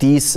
30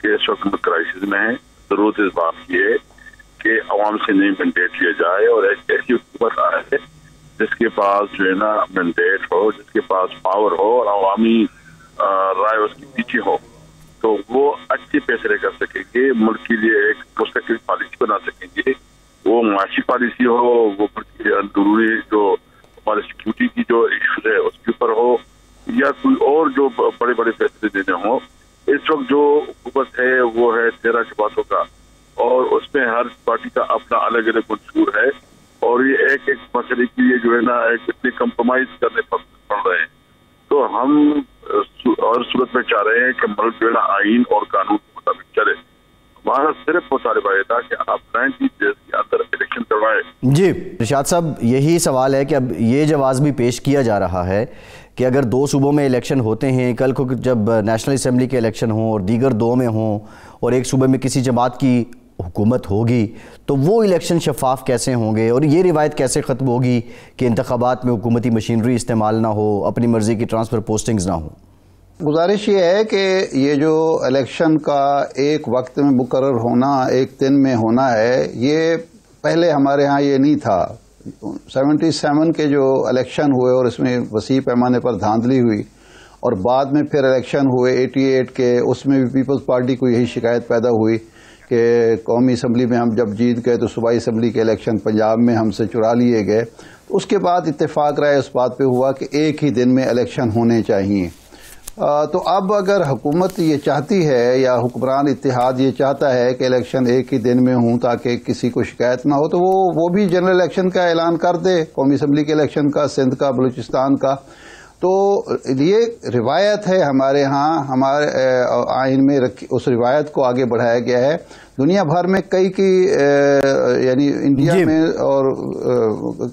کہ اس وقت کرائسس میں ہے. ضرورت اس بات کی ہے کہ عوام سے نئی مینڈیٹ لیا جائے اور ایک ایسی حکومت آئے جس کے پاس جو ہے نا مینڈیٹ ہو, جس کے پاس پاور ہو اور عوامی رائے اس کے پیچھے ہو, تو وہ اچھے فیصلے کر سکیں گے, ملک کے لیے ایک مستقل پالیسی بنا سکیں گے. وہ معاشی پالیسی ہو, وہ ملک کے اندرونی جو ہمارے سیکورٹی کی جو ایشوز ہے اس کے اوپر ہو, یا کوئی اور جو بڑے بڑے فیصلے دینے ہوں. اس وقت جو حکومت ہے وہ ہے 13 جماعتوں کا, اور اس میں ہر پارٹی کا اپنا الگ الگ منشور ہے, اور یہ ایک ایک مسئلے کے لیے جو ہے نا ایک اتنے کمپرومائز کرنے پڑ رہے ہیں. تو ہم اور صورت میں چاہ رہے ہیں کہ ملک جو ہے نا آئین اور قانون کے مطابق چلے. ہمارا صرف مطالبہ یہ تھا کہ آپ 90 ڈیز کے اندر الیکشن کروائے. جی ارشاد صاحب, یہی سوال ہے کہ اب یہ جواز بھی پیش کیا جا رہا ہے کہ اگر 2 صوبوں میں الیکشن ہوتے ہیں, کل کو جب نیشنل اسمبلی کے الیکشن ہوں اور دیگر 2 میں ہوں, اور ایک صوبے میں کسی جماعت کی حکومت ہوگی, تو وہ الیکشن شفاف کیسے ہوں گے, اور یہ روایت کیسے ختم ہوگی کہ انتخابات میں حکومتی مشینری استعمال نہ ہو, اپنی مرضی کی ٹرانسفر پوسٹنگز نہ ہوں؟ گزارش یہ ہے کہ یہ جو الیکشن کا ایک وقت میں مقرر ہونا, ایک دن میں ہونا ہے, یہ پہلے ہمارے ہاں یہ نہیں تھا. 77 کے جو الیکشن ہوئے اور اس میں وسیع پیمانے پر دھاندلی ہوئی, اور بعد میں پھر الیکشن ہوئے 88 کے, اس میں بھی پیپلز پارٹی کو یہی شکایت پیدا ہوئی کہ قومی اسمبلی میں ہم جب جیت گئے تو صوبائی اسمبلی کے الیکشن پنجاب میں ہم سے چرا لیے گئے. اس کے بعد اتفاق رائے اس بات پہ ہوا کہ ایک ہی دن میں الیکشن ہونے چاہیے. تو اب اگر حکومت یہ چاہتی ہے یا حکمران اتحاد یہ چاہتا ہے کہ الیکشن ایک ہی دن میں ہوں تاکہ کسی کو شکایت نہ ہو, تو وہ بھی جنرل الیکشن کا اعلان کر دے, قومی اسمبلی کے الیکشن کا, سندھ کا, بلوچستان کا. تو یہ روایت ہے ہمارے ہاں, ہمارے آئین میں اس روایت کو آگے بڑھایا گیا ہے. دنیا بھر میں یعنی انڈیا میں اور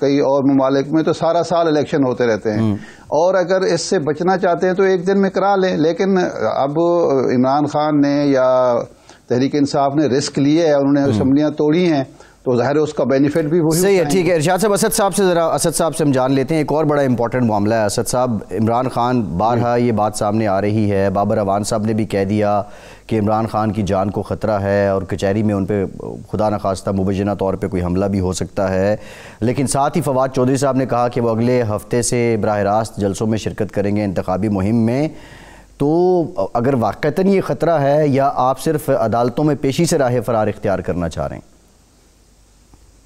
کئی اور ممالک میں تو سارا سال الیکشن ہوتے رہتے ہیں, اور اگر اس سے بچنا چاہتے ہیں تو ایک دن میں کرا لیں. لیکن اب عمران خان نے یا تحریک انصاف نے رسک لیے ہے, انہوں نے اسمبلیاں توڑی ہیں, تو ظاہر ہے اس کا بینیفٹ بھی وہی. صحیح ہے, ٹھیک ہے. ارشاد صاحب, اسد صاحب سے ہم جان لیتے ہیں. ایک اور بڑا امپورٹنٹ معاملہ ہے اسد صاحب. عمران خان, بارہا یہ بات سامنے آ رہی ہے, بابر اعوان صاحب نے بھی کہہ دیا کہ عمران خان کی جان کو خطرہ ہے اور کچہری میں ان پہ خدا نخواستہ مبینہ طور پہ کوئی حملہ بھی ہو سکتا ہے. لیکن ساتھ ہی فواد چودھری صاحب نے کہا کہ وہ اگلے ہفتے سے براہ راست جلسوں میں شرکت کریں گے انتخابی مہم میں. تو اگر واقعتاً یہ خطرہ ہے, یا آپ صرف عدالتوں میں پیشی سے راہ فرار اختیار کرنا چاہ رہے ہیں؟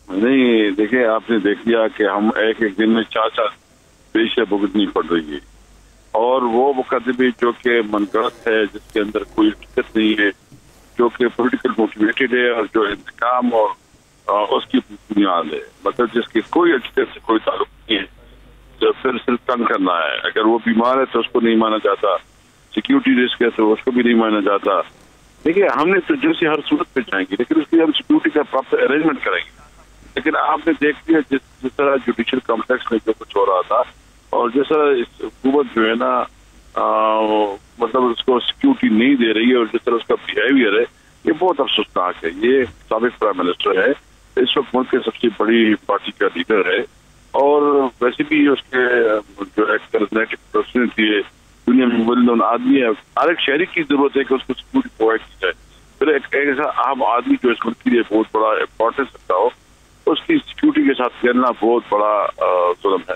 نہیں, دیکھیں آپ نے دیکھ لیا کہ ہم ایک ایک دن میں 4 پیشیاں بھگتنی پڑ رہی ہے, اور وہ مقدمے جو کہ منگڑت ہے, جس کے اندر کوئی حقیقت نہیں ہے, جو کہ پولیٹیکل موٹیویٹڈ ہے, اور جو انتقام اور اس کی بنیاد ہے, مطلب جس کی کوئی حقیقت سے کوئی تعلق نہیں ہے, جو پھر صرف تنگ کرنا ہے. اگر وہ بیمار ہے تو اس کو نہیں مانا جاتا, سیکیورٹی رسک ہے تو اس کو بھی نہیں مانا جاتا. دیکھیے ہم نے تو جیسے ہر صورت پہ جائیں گے, لیکن اس کے لیے ہم سیکورٹی کا پراپر ارینجمنٹ کریں گے. لیکن آپ نے دیکھ لیا جس طرح جوڈیشل کمپلیکس میں جو کچھ ہو رہا تھا, اور جس طرح حکومت جو ہے نا مطلب اس کو سیکورٹی نہیں دے رہی ہے, اور جس طرح اس کا بیہیویئر ہے, یہ بہت افسوسناک ہے. یہ سابق پرائم منسٹر ہے, اس وقت ملک کے سب سے بڑی پارٹی کا لیڈر ہے, اور ویسے بھی اس کے جو ایک کریزمیٹک پرسنالٹی ہے, دنیا میں ول آدمی ہے. ہر ایک شہری کی ضرورت ہے کہ اس کو سیکورٹی پرووائڈ کی جائے. پھر ایک ایسا عام آدمی جو اس ملک کے لیے بہت بڑا امپورٹنس رکھتا ہو, اس کی سیکورٹی کے ساتھ کھیلنا بہت بڑا ظلم ہے.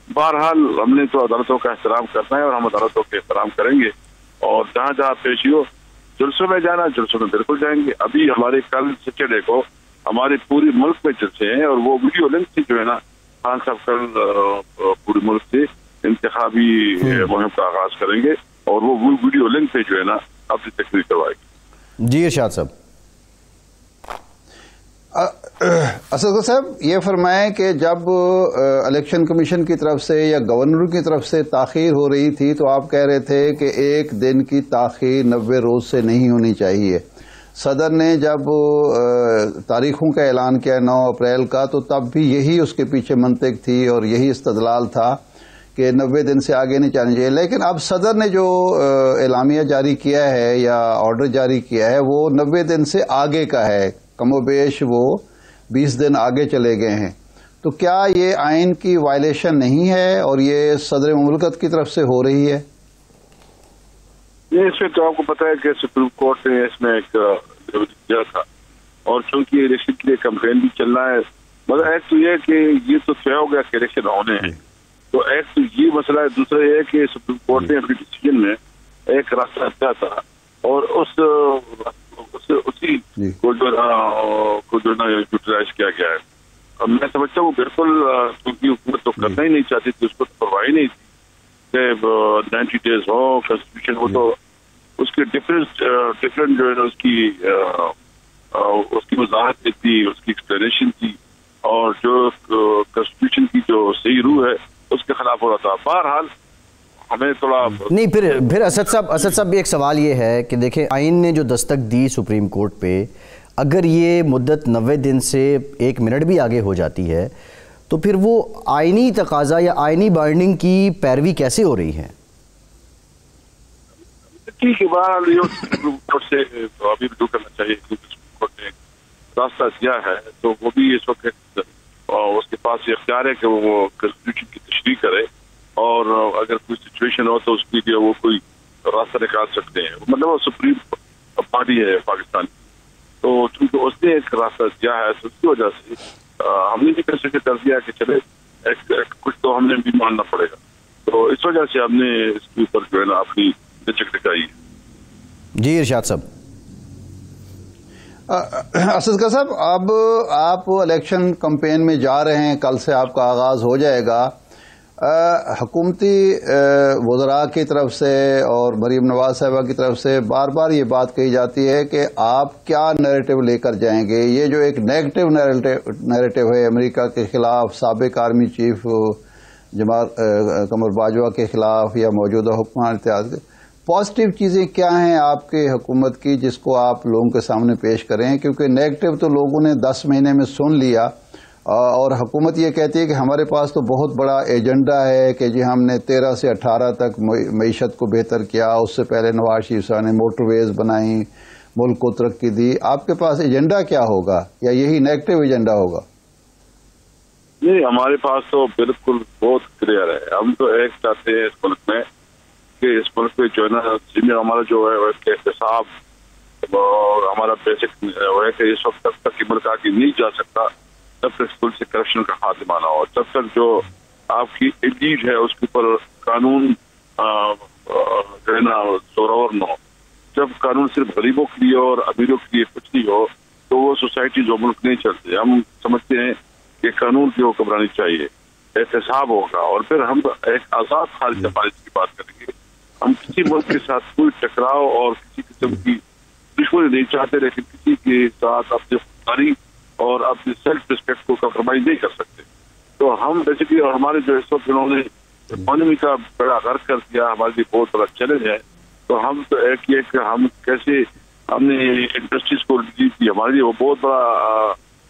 بہرحال ہم نے تو عدالتوں کا احترام کرنا ہے, اور ہم عدالتوں کے احترام کریں گے, اور جہاں جہاں پیشی ہو جلسوں میں جانا, جلسوں میں بالکل جائیں گے. ابھی ہمارے کل سیٹرڈے کو ہمارے پورے ملک میں جلسے ہیں, اور وہ ویڈیو لنک سے جو ہے نا خان صاحب کل پورے ملک سے انتخابی مہم کا آغاز کریں گے, اور وہ ویڈیو لنک پہ جو ہے نا اپنی تقریر کروائے گی. جی ارشاد صاحب. اسد صاحب یہ فرمائیں کہ جب الیکشن کمیشن کی طرف سے یا گورنر کی طرف سے تاخیر ہو رہی تھی تو آپ کہہ رہے تھے کہ ایک دن کی تاخیر 90 روز سے نہیں ہونی چاہیے. صدر نے جب تاریخوں کا اعلان کیا 9 اپریل کا, تو تب بھی یہی اس کے پیچھے منطق تھی اور یہی استدلال تھا کہ 90 دن سے آگے نہیں جانا چاہیے. لیکن اب صدر نے جو اعلامیہ جاری کیا ہے یا آرڈر جاری کیا ہے وہ 90 دن سے آگے کا ہے, کم و بیش وہ 20 دن آگے چلے گئے ہیں. تو کیا یہ آئین کی وائلیشن نہیں ہے اور یہ صدر مملکت کی طرف سے ہو رہی ہے؟ اس میں تو آپ کو پتا ہے کہ سپریم کورٹ نے اس میں ایک دیا تھا، اور چونکہ الیکشن کے لیے کمپین بھی چل رہا ہے، مگر ایک تو یہ کہ یہ تو طے ہو گیا کہ الیکشن ہونے ہیں، تو ایک تو یہ مسئلہ ہے، دوسرا یہ ہے کہ سپریم کورٹ نے اپنے ڈیسیجن میں ایک راستہ دیا تھا، اور اسی کو جو یوٹیلائز کیا گیا ہے۔ میں سمجھتا ہوں بالکل، کیونکہ حکومت تو کرنا ہی نہیں چاہتی تھی، اس کو تو پرواہ ہی نہیں تھی کہ 90 days ہو، کنسٹیٹیوشن ہو، تو اس کے ڈفرینٹ جو ہے اس کی وضاحت تھی، اس کی ایکسپلینیشن تھی، اور جو کنسٹیٹیوشن کی جو صحیح روح ہے اس کے خلاف ہو رہا تھا۔ بہرحال ہمیں تھوڑا نہیں، پھر اسد صاحب بھی ایک سوال یہ ہے کہ دیکھیں، آئین نے جو دستک دی سپریم کورٹ پہ، اگر یہ مدت 90 دن سے 1 منٹ بھی آگے ہو جاتی ہے تو پھر وہ آئینی تقاضا یا آئینی بائنڈنگ کی پیروی کیسے ہو رہی ہے؟ ٹھیک ہے، بہرحال سپریم کورٹ سے تو ابھی رجوع کرنا چاہیے، کیونکہ سپریم کورٹ نے راستہ دیا ہے، تو وہ بھی اس وقت اس کے پاس یہ اختیار ہے کہ وہ کنسٹیٹیوشن کی تشریح کرے، اور اگر کوئی سچویشن ہو تو اس کے لیے وہ کوئی راستہ نکال سکتے ہیں، مطلب وہ سپریم پارٹی ہے پاکستان کی، تو چونکہ اس نے ایک راستہ دیا ہے، تو اس کی وجہ سے ہم نے بھی کنسیڈر کر دیا کہ چلے کچھ تو ہم نے بھی ماننا پڑے گا، تو اس وجہ سے ہم نے اس کے اوپر جو ہے نا اپنی لچک دکھائی ہے۔ جی ارشاد صاحب۔ اسد کا صاحب، اب آپ الیکشن کمپین میں جا رہے ہیں، کل سے آپ کا آغاز ہو جائے گا۔ حکومتی وزراء کی طرف سے اور مریم نواز صاحبہ کی طرف سے بار بار یہ بات کہی جاتی ہے کہ آپ کیا نیریٹو لے کر جائیں گے۔ یہ جو ایک نیگیٹو نیریٹو ہے امریکہ کے خلاف، سابق آرمی چیف قمر باجوہ کے خلاف، یا موجودہ حکمران اتحاد کے، پازیٹیو چیزیں کیا ہیں آپ کے حکومت کی جس کو آپ لوگوں کے سامنے پیش کریں؟ کیونکہ نیگیٹو تو لوگوں نے 10 مہینے میں سن لیا، اور حکومت یہ کہتی ہے کہ ہمارے پاس تو بہت بڑا ایجنڈا ہے کہ جی ہم نے 13 سے 18 تک معیشت کو بہتر کیا، اس سے پہلے نواز شریف صاحب نے موٹر ویز بنائی، ملک کو ترقی دی۔ آپ کے پاس ایجنڈا کیا ہوگا، یا یہی نیگیٹو ایجنڈا ہوگا؟ نہیں، ہمارے پاس تو بالکل بہت کلیئر ہے۔ ہم تو ایک چاہتے ہیں اس ملک میں کہ اس ملک میں جو ہے نا ہمارا جو ہے احتساب، اور ہمارا بیسک ہے کہ اس وقت تک کہ ملک آگے نہیں جا سکتا جب تک اسکول سے کرپشن کا خاتمہ نہ ہو، جب تک جو آپ کی ایڈیٹ ہے اس کے اوپر قانون جو ہے نا زوراور نہ ہو۔ جب قانون صرف غریبوں کے لیے اور امیروں کے لیے کچھ نہیں ہو تو وہ سوسائٹی جو ملک نہیں چلتے۔ ہم سمجھتے ہیں کہ قانون کی حکمرانی چاہیے، احتساب ہوگا، اور پھر ہم ایک آزاد خارجہ پالیسی کی بات کریں گے۔ ہم کسی ملک کے ساتھ کوئی ٹکراؤ اور کسی قسم کی دشمنی نہیں چاہتے، لیکن کسی کے ساتھ اپنی خودداری اور اپنی سیلف ریسپیکٹ کو کمپرومائز نہیں کر سکتے۔ تو ہم بیسیکلی، اور ہمارے جو اس وقت انہوں نے اکانومی کا بڑا غرق کر دیا، ہمارے لیے بہت بڑا چیلنج ہے، تو ہم تو ایک یہ کہ ہم کیسے ہم نے انڈسٹریز کو ریلیز دی، ہمارے لیے وہ بہت بڑا،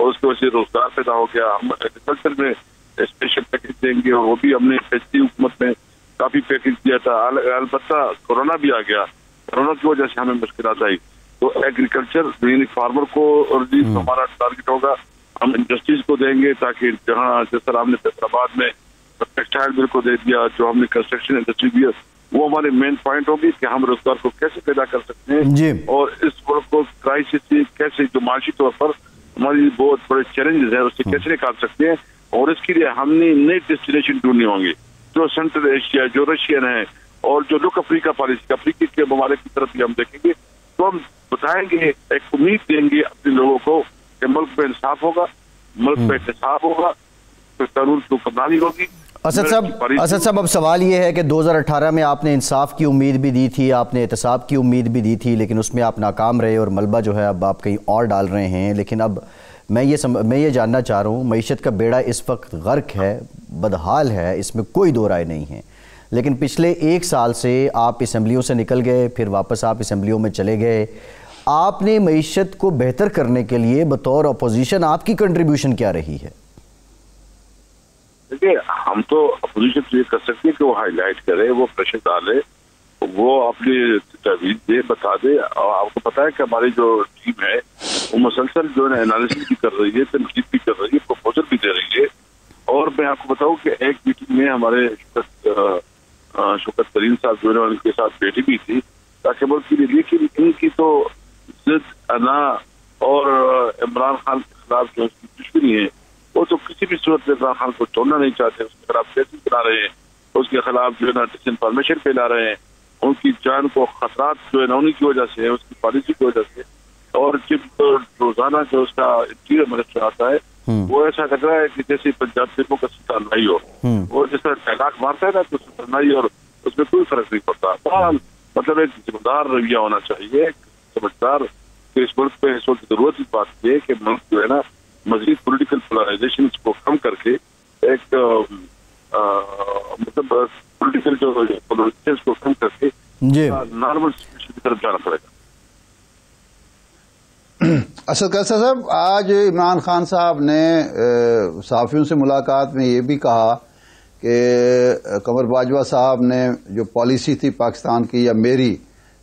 اور اس کی وجہ سے روزگار پیدا ہو گیا۔ ہم ایگریکلچر میں اسپیشل پیکیج دیں گے، اور وہ بھی ہم نے پچھلی حکومت میں کافی پیکیج دیا تھا۔ البتہ کورونا بھی آ گیا، کورونا کی وجہ سے ہمیں مشکلات آئی، تو ایگریکلچر یعنی فارمر کو ریلیز ہمارا ٹارگیٹ ہوگا۔ ہم انڈسٹریز کو دیں گے تاکہ جہاں جس طرح ہم نے فیصلاباد میں ٹیکسٹائل بل کو دے دیا، جو ہم نے کنسٹرکشن انڈسٹری دیا، وہ ہمارے مین پوائنٹ ہوگی کہ ہم روزگار کو کیسے پیدا کر سکتے ہیں جی، اور اس ملک کو کرائسس سے کیسے، جو معاشی طور پر ہماری بہت بڑے چیلنجز ہیں، اس سے کیسے نکال سکتے ہیں۔ اور اس کے لیے ہم نے نئے ڈیسٹینیشن ڈھونڈنے ہوں گے، جو سینٹرل ایشیا، جو رشین ہے، اور جو لک افریقہ پالیسی، افریقہ کے ممالک کی طرف بھی ہم دیکھیں گے، تو ہم بتائیں گے، ایک امید دیں گے اپنے لوگوں کو کہ ملک میں انصاف ہوگا، ملک میں احتساب ہوگا، قانون کی حکمرانی ہوگی۔ اسد صاحب، اب سوال یہ ہے کہ 2018 میں آپ نے انصاف کی امید بھی دی تھی، آپ نے احتساب کی امید بھی دی تھی، لیکن اس میں آپ ناکام رہے، اور ملبہ جو ہے اب آپ کہیں اور ڈال رہے ہیں۔ لیکن اب میں یہ جاننا چاہ رہا ہوں، معیشت کا بیڑا اس وقت غرق ہے، بدحال ہے، اس میں کوئی دو رائے نہیں ہے، لیکن پچھلے 1 سال سے آپ اسمبلیوں سے نکل گئے، پھر واپس آپ اسمبلیوں میں چلے گئے۔ آپ نے معیشت کو بہتر کرنے کے لیے بطور اپوزیشن آپ کی کنٹریبیوشن کیا رہی ہے؟ دیکھیے، ہم تو اپوزیشن یہ کر سکتے ہیں کہ وہ ہائی لائٹ کرے، وہ پریشر ڈالے، وہ اپنی تجویز دے، بتا دے۔ اور آپ کو پتا ہے کہ ہماری جو ٹیم ہے وہ مسلسل جو ہے انالیسس بھی کر رہی ہے، تنقید بھی کر رہی ہے، پروپوزل بھی دے رہی ہے۔ اور میں آپ کو بتاؤں کہ ایک میٹنگ میں ہمارے شوکت ترین صاحب جو ہے ان کے ساتھ بیٹھی بھی تھی، تاکہ ملک کے لیے. لیکن ان کی تو ضد انا اور عمران خان کے خلاف جو اس کی دشمنی ہے وہ تو کسی بھی صورت میں عمران خان کو چھوڑنا نہیں چاہتے. اس کے خلاف کیسے بنا رہے ہیں, اس کے خلاف جو ہے نا ڈس انفارمیشن پھیلا رہے ہیں. ان کی جان کو خطرات جو ہے نا انہیں کی وجہ سے, اس کی پالیسی کی وجہ سے. اور جب روزانہ جو اس کا انٹیریئر منسٹر آتا ہے وہ ایسا لگ رہا ہے کہ جیسے پنجاب سپوں کا سلطان نہیں ہو, وہ جس طرح ڈائلاگ مارتا ہے نا تو سلطان نہیں, اور اس میں کوئی فرق نہیں پڑتا. مطلب ایک ذمہ دار رویہ ہونا چاہیے, سمجھدار. کہ اس ملک پہ اس وقت ضرورت کی بات یہ کہ ملک جو ہے نا مزید پولیٹیکل پولرائزیشن کو کم کر کے ایک مطلب پولیٹیکل جو پولرائزیشن کو کم کر کے نارمل سچویشن کی طرف جانا پڑے گا. اسد قیصر صاحب, آج عمران خان صاحب نے صحافیوں سے ملاقات میں یہ بھی کہا کہ قمر باجوہ صاحب نے جو پالیسی تھی پاکستان کی یا میری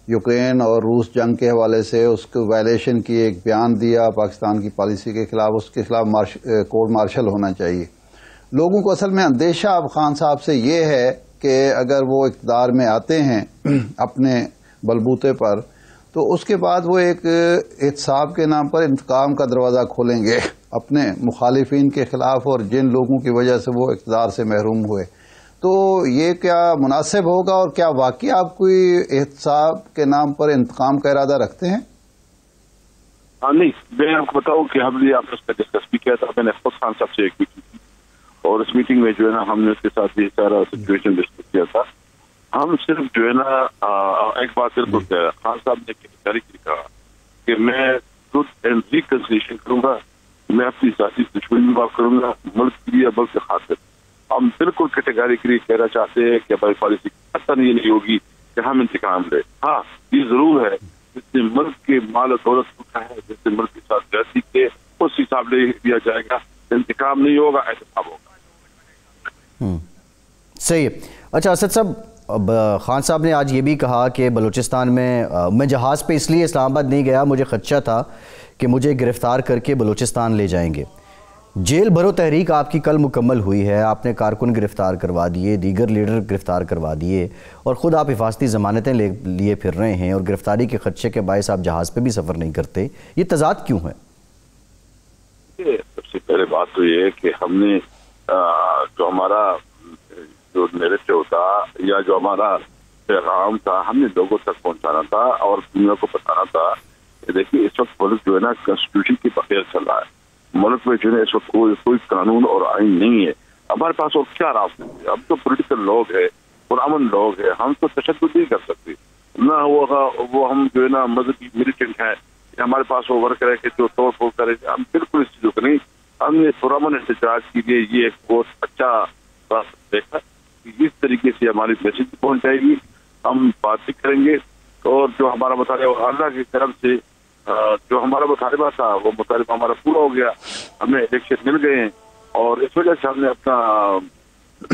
یوکرین اور روس جنگ کے حوالے سے اس کو وائلیشن کی ایک بیان دیا پاکستان کی پالیسی کے خلاف, اس کے خلاف کورٹ مارشل ہونا چاہیے. لوگوں کو اصل میں اندیشہ اب خان صاحب سے یہ ہے کہ اگر وہ اقتدار میں آتے ہیں اپنے بلبوتے پر تو اس کے بعد وہ ایک احتساب کے نام پر انتقام کا دروازہ کھولیں گے اپنے مخالفین کے خلاف اور جن لوگوں کی وجہ سے وہ اقتدار سے محروم ہوئے. تو یہ کیا مناسب ہوگا اور کیا واقعی آپ کوئی احتساب کے نام پر انتقام کا ارادہ رکھتے ہیں؟ نہیں, میں آپ کو بتاؤں کہ ہم نے آپ نے ڈسکس بھی کیا تھا. میں نے خود خان صاحب سے ایک میٹنگ کی اور اس میٹنگ میں جو ہے نا ہم نے اس کے ساتھ یہ سارا سچویشن ڈسکس کیا تھا. ہم صرف جو ہے نا ایک بات بالکل خان صاحب نے کہا کہ میں ٹروتھ اینڈ ریکنسیلیشن کروں گا, میں اپنی ذاتی دشمنی میں معاف کروں گا ملک کے لیے, ملک کے خاطر. ہم بالکل کیٹیگریکلی کہنا چاہتے ہیں کہ ہماری پالیسی حتاً یہ نہیں ہوگی کہ ہم انتقام لیں. ہاں یہ ضرور ہے جس نے ملک کے مال و دولت کو کہا ہے, جس نے ملک کے ساتھ زیادتی کے اس حساب لے دیا جائے گا. انتقام نہیں ہوگا, احتساب ہوگا. صحیح ہے. اچھا اسد صاحب, اب خان صاحب نے آج یہ بھی کہا کہ بلوچستان میں جہاز پہ اس لیے اسلام آباد نہیں گیا, مجھے خدشہ تھا کہ مجھے گرفتار کر کے بلوچستان لے جائیں گے. جیل بھرو تحریک آپ کی کل مکمل ہوئی ہے, آپ نے کارکن گرفتار کروا دیے, دیگر لیڈر گرفتار کروا دیے اور خود آپ حفاظتی ضمانتیں لیے پھر رہے ہیں اور گرفتاری کے خدشے کے باعث آپ جہاز پہ بھی سفر نہیں کرتے. یہ تضاد کیوں ہے؟ سب سے پہلے بات تو یہ ہے کہ ہم نے جو ہمارا جو نیریٹو تھا یا جو ہمارا پیغام تھا ہم نے لوگوں تک پہنچانا تھا اور دنیا کو بتانا تھا کہ دیکھیے اس وقت ملک جو ہے نا کانسٹیٹیوشن کے بغیر چل رہا ہے. ملک میں جو ہے اس وقت کوئی قانون اور آئین نہیں ہے. ہمارے پاس اور کیا راستے ہیں؟ ہم تو پولیٹیکل لوگ ہیں, پرامن لوگ ہیں, ہم تو تشدد نہیں کر سکتے. نہ وہ ہم جو ہے نا مذہبی ملیٹنٹ ہیں, ہمارے پاس وہ ورکر ہے کہ جو توڑ پھوڑ کرے. ہم بالکل اس چیزوں کو نہیں. ہم نے پرامن احتجاج کے لیے یہ ایک بہت اچھا راستہ دیکھا کہ اس طریقے سے ہماری میسج پہنچ جائے گی. ہم بات بھی کریں گے اور جو ہمارا مطالبہ اللہ کی طرف سے جو ہمارا مطالبہ تھا وہ مطالبہ ہمارا پورا ہو گیا. ہمیں الیکشن مل گئے ہیں اور اس وجہ سے ہم نے اپنا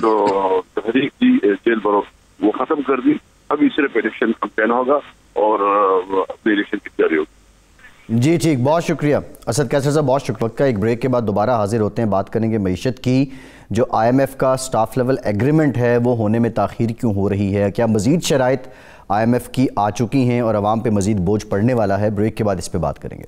جو تحریک تھی جیل بھرو وہ ختم کر دی. ابھی صرف الیکشن کمپین ہوگا اور اپنی الیکشن کی تیاری ہوگی. جی ٹھیک, بہت شکریہ اسد قیصر صاحب, بہت شکریہ. وقت کا ایک بریک کے بعد دوبارہ حاضر ہوتے ہیں, بات کریں گے معیشت کی. جو IMF کا سٹاف لیول ایگریمنٹ ہے وہ ہونے میں تاخیر کیوں ہو رہی ہے, کیا مزید شرائط IMF کی آ چکی ہیں اور عوام پہ مزید بوجھ پڑنے والا ہے؟ بریک کے بعد اس پہ بات کریں گے.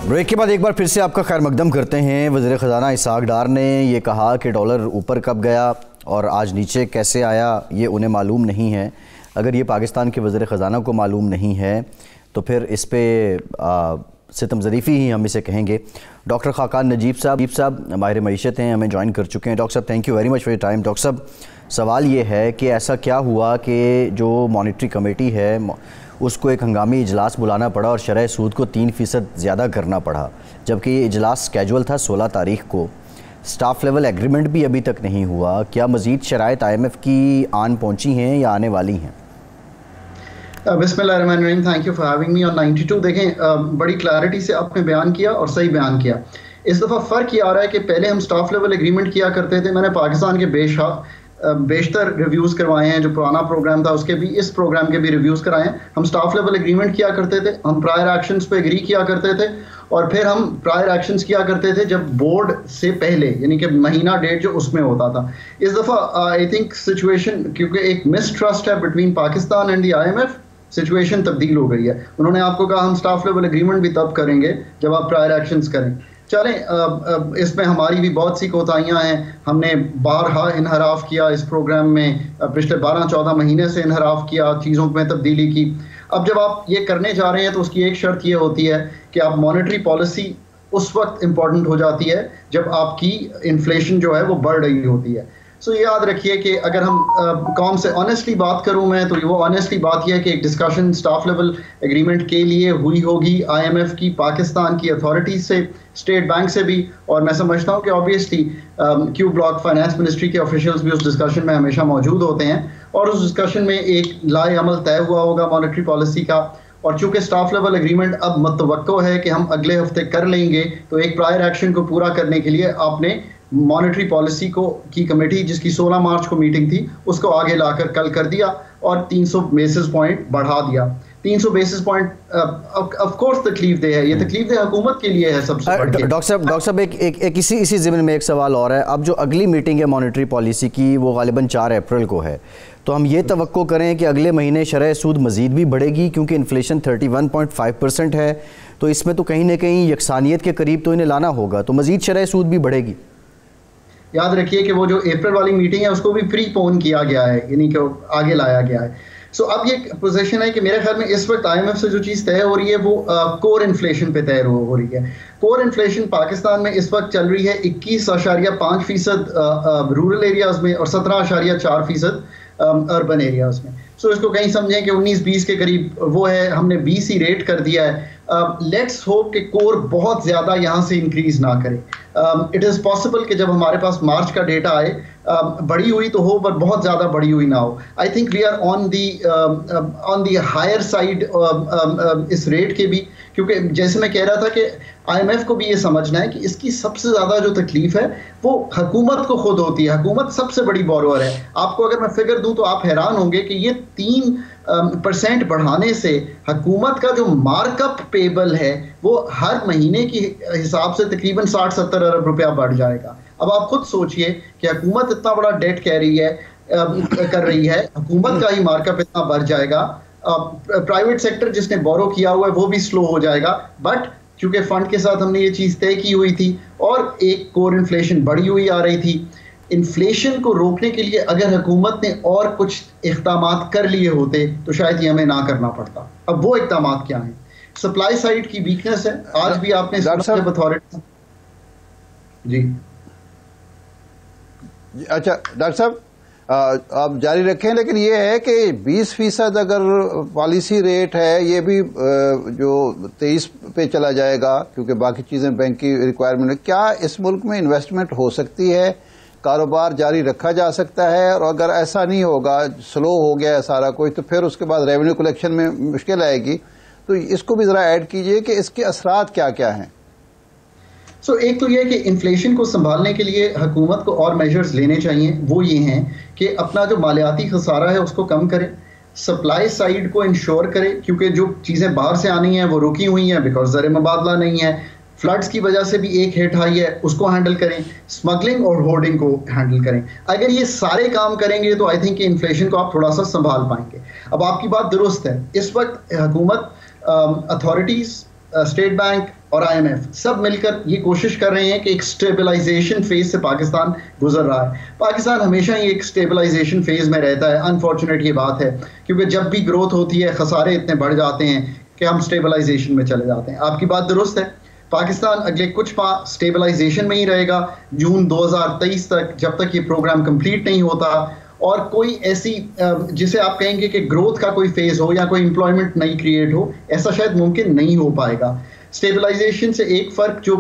بریک کے بعد ایک بار پھر سے آپ کا خیر مقدم کرتے ہیں. وزیر خزانہ اسحاق ڈار نے یہ کہا کہ ڈالر اوپر کب گیا اور آج نیچے کیسے آیا یہ انہیں معلوم نہیں ہے. اگر یہ پاکستان کے وزیر خزانہ کو معلوم نہیں ہے تو پھر اس پہ ستم ظریفی ہی ہم اسے کہیں گے. ڈاکٹر خاقان نجیب صاحب ماہر معیشت ہیں, ہمیں جوائن کر چکے ہیں. ڈاکٹر صاحب thank you very much for your time. Doctor صاحب سوال یہ ہے کہ ایسا کیا ہوا کہ جو مانیٹری کمیٹی ہے اس کو ایک ہنگامی اجلاس بلانا پڑا اور شرح سود کو 3% زیادہ کرنا پڑا, جبکہ یہ اجلاس سکیجول تھا 16 تاریخ کو. سٹاف لیول ایگریمنٹ بھی ابھی تک نہیں ہوا. کیا مزید شرائط IMF کی آن پہنچی ہیں یا آنے والی ہیں؟ بسم اللہ الرحمن الرحیم. Thank you for having me on 92. دیکھیں بڑی کلیئرٹی سے آپ نے بیان کیا اور صحیح بیان کیا. اس دفعہ فرق یہ آ رہا ہے کہ پہلے ہم سٹاف لیول ایگریمنٹ کیا کرتے تھے. میں نے پاکستان کے بیشتر ریویوز کروائے ہیں, جو پرانا پروگرام تھا اس کے بھی, اس پروگرام کے بھی ریویوز کرائے ہیں. ہم سٹاف لیول ایگریمنٹ کیا کرتے تھے, ہم پرائر ایکشنز پہ ایگری کیا کرتے تھے اور پھر ہم پرائر ایکشنز کیا کرتے تھے جب بورڈ سے پہلے, یعنی کہ مہینہ ڈیٹ جو اس میں ہوتا تھا. اس دفعہ آئی تھنک سچویشن, کیونکہ ایک مسٹرسٹ ہے between Pakistan and the IMF, situation تبدیل ہو گئی ہے. انہوں نے آپ کو کہا ہم اسٹاف لیول اگریمنٹ بھی تب کریں گے جب آپ پرائر ایکشنز کریں. چلیں اس میں ہماری بھی بہت سی کوتاہیاں ہیں, ہم نے بارہا انحراف کیا اس پروگرام میں, پچھلے 12-14 مہینے سے انحراف کیا, چیزوں میں تبدیلی کی. اب جب آپ یہ کرنے جا رہے ہیں تو اس کی ایک شرط یہ ہوتی ہے کہ آپ مانیٹری پالیسی اس وقت امپورٹنٹ ہو جاتی ہے جب آپ کی انفلیشن جو ہے وہ بڑھ رہی ہوتی ہے. سو یہ یاد رکھیے کہ اگر ہم قوم سے آنیسٹلی بات کروں میں, تو وہ آنیسٹلی بات یہ ہے کہ ایک ڈسکشن اسٹاف لیول ایگریمنٹ کے لیے ہوئی ہوگی IMF کی, پاکستان کی اتھارٹیز سے, اسٹیٹ بینک سے بھی, اور میں سمجھتا ہوں کہ آبویسلی کیو بلاک فائنانس منسٹری کے آفیشیلز بھی اس ڈسکشن میں ہمیشہ موجود ہوتے ہیں, اور اس ڈسکشن میں ایک لائے عمل طے ہوا ہوگا مانیٹری پالیسی کا. اور چونکہ اسٹاف لیول اگریمنٹ اب متوقع ہے کہ ہم اگلے ہفتے کر لیں گے, تو ایک پرائر ایکشن کو پورا کرنے کے لیے آپ نے مانیٹری پالیسی کی کمیٹی, جس کی 16 مارچ کو میٹنگ تھی, اس کو آگے لا کر کل کر دیا اور 300 بیسس پوائنٹ بڑھا دیا. 300 بیسس پوائنٹ آف کورس تکلیف دہ ہے, یہ تکلیف دہ حکومت کے لیے ہے سب سے بڑھ کے. ڈاکٹر صاحب ایک اسی ضمن میں ایک سوال اور ہے. اب جو اگلی میٹنگ ہے مانیٹری پالیسی کی وہ غالباً 4 اپریل کو ہے, تو ہم یہ توقع کریں کہ اگلے مہینے شرح سود مزید بھی بڑھے گی, کیونکہ انفلیشن 31.5% ہے, تو اس میں تو کہیں نہ کہیں یکسانیت کے قریب تو انہیں لانا ہوگا, تو مزید شرح سود بھی بڑھے گی. یاد رکھیے کہ وہ جو اپریل والی میٹنگ ہے اس کو بھی پری پون کیا گیا ہے, یعنی کہ آگے لایا گیا ہے. سو اب یہ پوزیشن ہے کہ میرے خیال میں اس وقت IMF سے جو چیز طے ہو رہی ہے وہ کور انفلیشن پہ طے ہو رہی ہے. کور انفلیشن پاکستان میں اس وقت چل رہی ہے 21.5% رورل ایریاز میں اور 17.4% اربن ایریاز میں. سو اس کو کہیں سمجھیں کہ 19-20 کے قریب وہ ہے, ہم نے 20 ہی ریٹ کر دیا ہے. لیٹس ہوپ کہ کور بہت زیادہ یہاں سے انکریز نہ کرے. اٹ از پاسبل کہ جب ہمارے پاس مارچ کا ڈیٹا آئے بڑی ہوئی تو ہو, پر بہت زیادہ بڑی ہوئی نہ ہو. I think we are on the higher side اس ریٹ کے بھی, کیونکہ جیسے میں کہہ رہا تھا کہ IMF کو بھی یہ سمجھنا ہے کہ اس کی سب سے زیادہ جو تکلیف ہے وہ حکومت کو خود ہوتی ہے. حکومت سب سے بڑی بورور ہے. آپ کو اگر میں فگر دوں تو آپ حیران ہوں گے کہ یہ 3% بڑھانے سے حکومت کا جو مارک اپ پیبل ہے وہ ہر مہینے کی حساب سے تقریباً 60-70 ارب روپیہ بڑھ جائے گا. اب آپ خود سوچئے کہ حکومت اتنا بڑا ڈیٹ کر رہی ہے, حکومت کا ہی مارک اپ اتنا بڑھ جائے گا. پرائیویٹ سیکٹر جس نے بورو کیا ہوا ہے وہ بھی سلو ہو جائے گا, بٹ چونکہ فنڈ کے ساتھ ہم نے یہ چیز طے کی ہوئی تھی اور ایک کور انفلیشن بڑھی ہوئی آ رہی تھی. انفلیشن کو روکنے کے لیے اگر حکومت نے اور کچھ اقدامات کر لیے ہوتے تو شاید یہ ہمیں نہ کرنا پڑتا. اب وہ اقدامات کیا ہیں؟ سپلائی سائڈ کی ویکنس ہے. آج بھی آپ نے جی اچھا ڈاکٹر صاحب آپ جاری رکھیں, لیکن یہ ہے کہ 20% اگر پالیسی ریٹ ہے یہ بھی جو 23 پہ چلا جائے گا, کیونکہ باقی چیزیں بینک کی ریکوائرمنٹ, کیا اس ملک میں انویسٹمنٹ ہو سکتی ہے, کاروبار جاری رکھا جا سکتا ہے؟ اور اگر ایسا نہیں ہوگا, سلو ہو گیا ہے سارا کچھ, تو پھر اس کے بعد ریونیو کلیکشن میں مشکل آئے گی. تو اس کو بھی ذرا ایڈ کیجئے کہ اس کے اثرات کیا کیا ہیں. سو ایک تو یہ کہ انفلیشن کو سنبھالنے کے لیے حکومت کو اور میجرز لینے چاہیے. وہ یہ ہیں کہ اپنا جو مالیاتی خسارہ ہے اس کو کم کرے, سپلائی سائڈ کو انشور کرے, کیونکہ جو چیزیں باہر سے آنی ہیں وہ رکی ہوئی ہیں بیکاز زر مبادلہ نہیں ہے. فلڈز کی وجہ سے بھی ایک ہٹ آئی ہے, اس کو ہینڈل کریں. اسمگلنگ اور ہورڈنگ کو ہینڈل کریں. اگر یہ سارے کام کریں گے تو آئی تھنک کہ انفلیشن کو آپ تھوڑا سا سنبھال پائیں گے. اب آپ کی بات درست ہے, اس وقت حکومت, اتھارٹیز, اسٹیٹ بینک اور IMF سب مل کر یہ کوشش کر رہے ہیں کہ ایک اسٹیبلائزیشن فیز سے پاکستان گزر رہا ہے. پاکستان ہمیشہ ہی ایک اسٹیبلائزیشن فیز میں رہتا ہے. انفارچونیٹ یہ بات ہے, کیونکہ جب بھی گروتھ ہوتی ہے خسارے اتنے بڑھ جاتے ہیں کہ ہم اسٹیبلائزیشن میں چلے جاتے ہیں. آپ کی بات درست ہے, پاکستان اگلے کچھ ماہ اسٹیبلائزیشن میں ہی رہے گا, جون 2023 تک, جب تک یہ پروگرام کمپلیٹ نہیں ہوتا. اور کوئی ایسی جسے آپ کہیں گے کہ گروتھ کا کوئی فیز ہو یا کوئی امپلائمنٹ نئی کریٹ ہو, ایسا شاید ممکن نہیں ہو پائے گا. اسٹیبلائزیشن سے ایک فرق جو